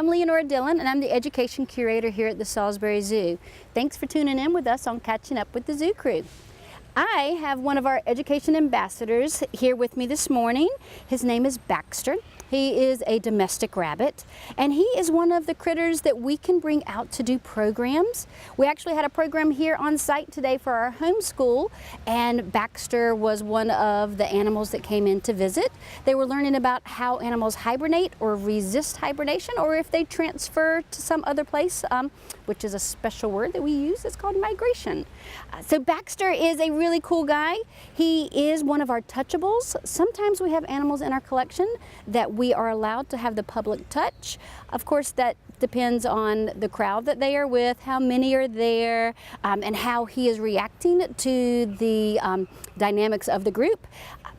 I'm Leonora Dillon, and I'm the Education Curator here at the Salisbury Zoo. Thanks for tuning in with us on Catching Up with the Zoo Crew. I have one of our education ambassadors here with me this morning. His name is Baxter. He is a domestic rabbit, and he is one of the critters that we can bring out to do programs. We actually had a program here on site today for our homeschool, and Baxter was one of the animals that came in to visit. They were learning about how animals hibernate or resist hibernation, or if they transfer to some other place, which is a special word that we use. It's called migration. So Baxter is a really cool guy. He is one of our touchables. Sometimes we have animals in our collection that we are allowed to have the public touch. Of course, that depends on the crowd that they are with, how many are there, and how he is reacting to the dynamics of the group.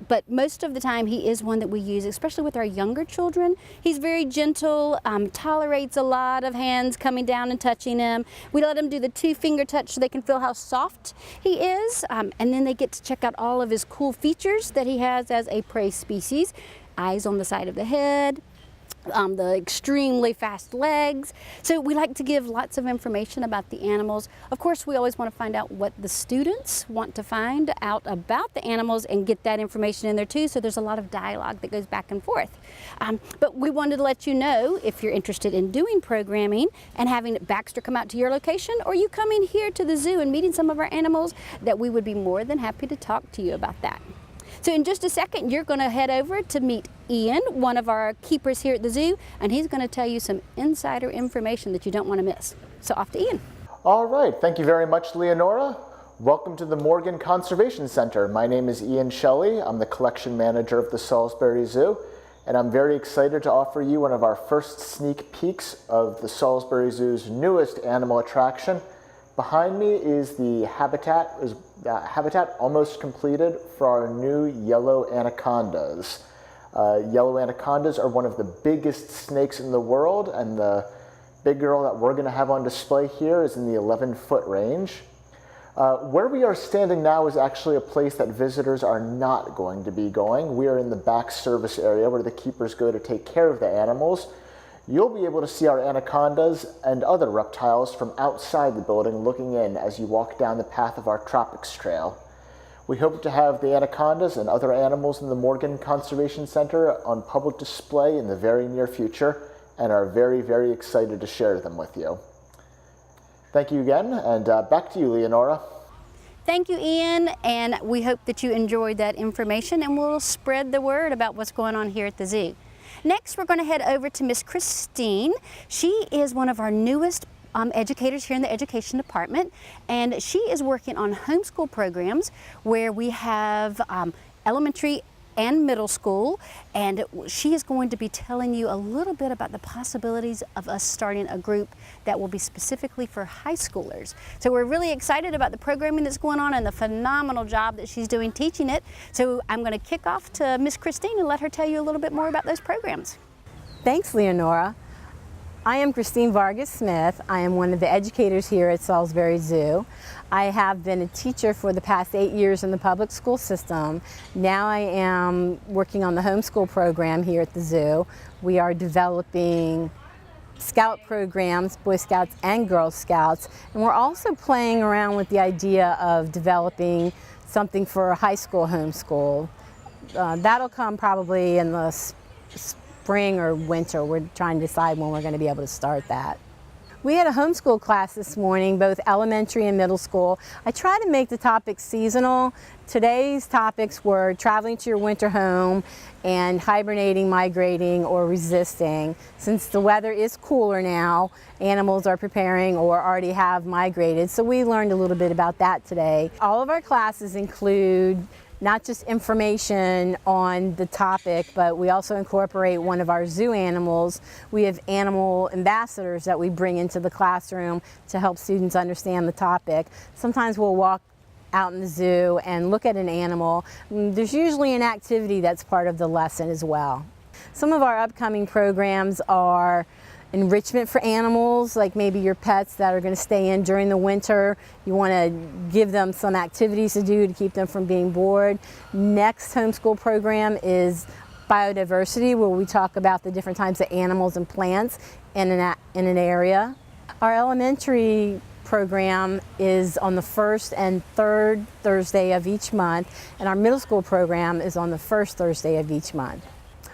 But most of the time he is one that we use, especially with our younger children. He's very gentle, tolerates a lot of hands coming down and touching him. We let him do the 2-finger touch so they can feel how soft he is, and then they get to check out all of his cool features that he has as a prey species. Eyes on the side of the head, the extremely fast legs. So we like to give lots of information about the animals. Of course, we always want to find out what the students want to find out about the animals and get that information in there too. So there's a lot of dialogue that goes back and forth. But we wanted to let you know, if you're interested in doing programming and having Baxter come out to your location, or you coming here to the zoo and meeting some of our animals, that we would be more than happy to talk to you about that. So in just a second, you're going to head over to meet Ian, one of our keepers here at the zoo, and he's going to tell you some insider information that you don't want to miss. So off to Ian. All right, thank you very much, Leonora. Welcome to the Morgan Conservation Center. My name is Ian Shelley. I'm the collection manager of the Salisbury Zoo, and I'm very excited to offer you one of our first sneak peeks of the Salisbury Zoo's newest animal attraction. Behind me is the habitat almost completed for our new yellow anacondas. Yellow anacondas are one of the biggest snakes in the world, and the big girl that we're going to have on display here is in the 11-foot range. Where we are standing now is actually a place that visitors are not going to be going. We are in the back service area where the keepers go to take care of the animals. You'll be able to see our anacondas and other reptiles from outside the building looking in as you walk down the path of our Tropics Trail. We hope to have the anacondas and other animals in the Morgan Conservation Center on public display in the very near future, and are very, very excited to share them with you. Thank you again, and back to you, Leonora. Thank you, Ian, and we hope that you enjoyed that information, and we'll spread the word about what's going on here at the zoo. Next, we're going to head over to Miss Christine. She is one of our newest educators here in the education department, and she is working on homeschool programs where we have elementary and middle school, and she is going to be telling you a little bit about the possibilities of us starting a group that will be specifically for high schoolers. So we're really excited about the programming that's going on and the phenomenal job that she's doing teaching it. So I'm going to kick off to Miss Christine and let her tell you a little bit more about those programs. Thanks, Leonora. I am Christine Vargas-Smith. I am one of the educators here at Salisbury Zoo. I have been a teacher for the past 8 years in the public school system. Now I am working on the homeschool program here at the zoo. We are developing Scout programs, Boy Scouts and Girl Scouts, and we're also playing around with the idea of developing something for a high school homeschool. That'll come probably in the spring or winter. We're trying to decide when we're going to be able to start that. We had a homeschool class this morning, both elementary and middle school. I try to make the topics seasonal. Today's topics were traveling to your winter home and hibernating, migrating, or resisting. Since the weather is cooler now, animals are preparing or already have migrated, so we learned a little bit about that today. All of our classes include not just information on the topic, but we also incorporate one of our zoo animals. We have animal ambassadors that we bring into the classroom to help students understand the topic. Sometimes we'll walk out in the zoo and look at an animal. There's usually an activity that's part of the lesson as well. Some of our upcoming programs are enrichment for animals, like maybe your pets that are going to stay in during the winter. You want to give them some activities to do to keep them from being bored. Next homeschool program is biodiversity, where we talk about the different types of animals and plants in an area. Our elementary program is on the first and third Thursday of each month, and our middle school program is on the first Thursday of each month.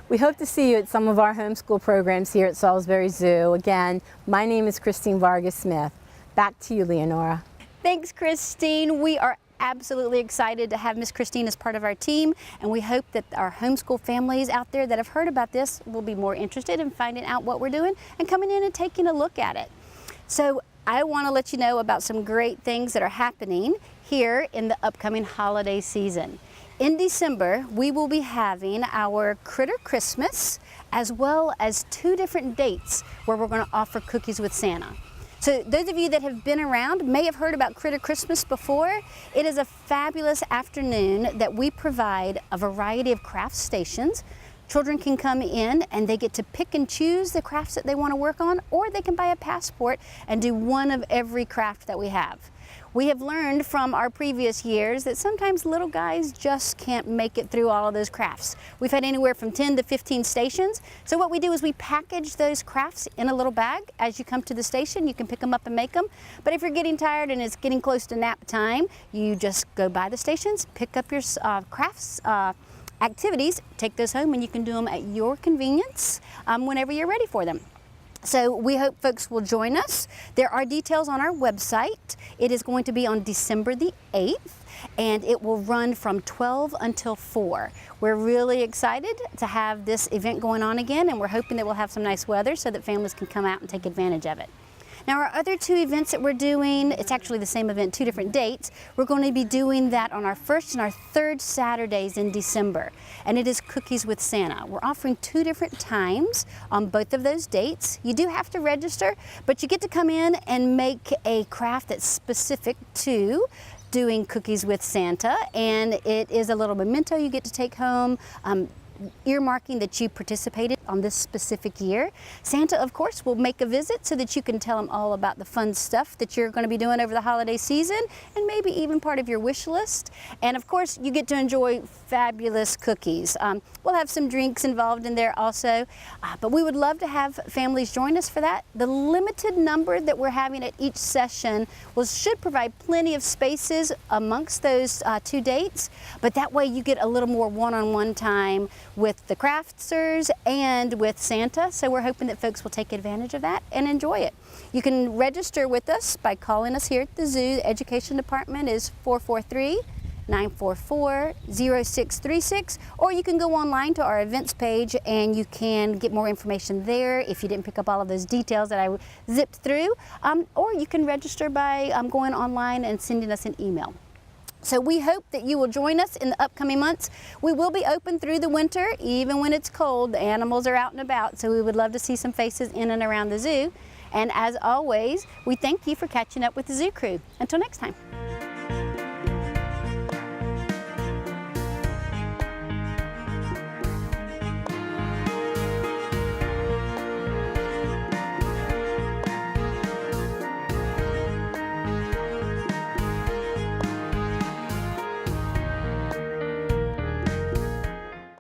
We hope to see you at some of our homeschool programs here at Salisbury Zoo. Again, my name is Christine Vargas-Smith. Back to you, Leonora. Thanks, Christine. We are absolutely excited to have Miss Christine as part of our team, and we hope that our homeschool families out there that have heard about this will be more interested in finding out what we're doing and coming in and taking a look at it. So I want to let you know about some great things that are happening here in the upcoming holiday season. In December, we will be having our Critter Christmas, as well as 2 different dates where we're going to offer cookies with Santa. So those of you that have been around may have heard about Critter Christmas before. It is a fabulous afternoon that we provide a variety of craft stations. Children can come in and they get to pick and choose the crafts that they want to work on, or they can buy a passport and do one of every craft that we have. We have learned from our previous years that sometimes little guys just can't make it through all of those crafts. We've had anywhere from 10 to 15 stations. So what we do is we package those crafts in a little bag. As you come to the station, you can pick them up and make them. But if you're getting tired and it's getting close to nap time, you just go by the stations, pick up your crafts, activities, take those home, and you can do them at your convenience whenever you're ready for them. So we hope folks will join us. There are details on our website. It is going to be on December the 8th, and it will run from 12 until 4. We're really excited to have this event going on again, and we're hoping that we'll have some nice weather so that families can come out and take advantage of it. Now, our other 2 events that we're doing, it's actually the same event, 2 different dates. We're going to be doing that on our first and our third Saturdays in December, and it is Cookies with Santa. We're offering 2 different times on both of those dates. You do have to register, but you get to come in and make a craft that's specific to doing Cookies with Santa, and it is a little memento you get to take home, earmarking that you participated on this specific year. Santa, of course, will make a visit so that you can tell him all about the fun stuff that you're going to be doing over the holiday season, and maybe even part of your wish list. And of course, you get to enjoy fabulous cookies. We'll have some drinks involved in there also, but we would love to have families join us for that. The limited number that we're having at each session should provide plenty of spaces amongst those 2 dates, but that way you get a little more one-on-one time with the crafters and with Santa. So we're hoping that folks will take advantage of that and enjoy it. You can register with us by calling us here at the zoo. The education department is 443-944-0636, or you can go online to our events page and you can get more information there if you didn't pick up all of those details that I zipped through, or you can register by going online and sending us an email. So we hope that you will join us in the upcoming months. We will be open through the winter, even when it's cold. The animals are out and about, so we would love to see some faces in and around the zoo. And as always, we thank you for catching up with the Zoo Crew. Until next time.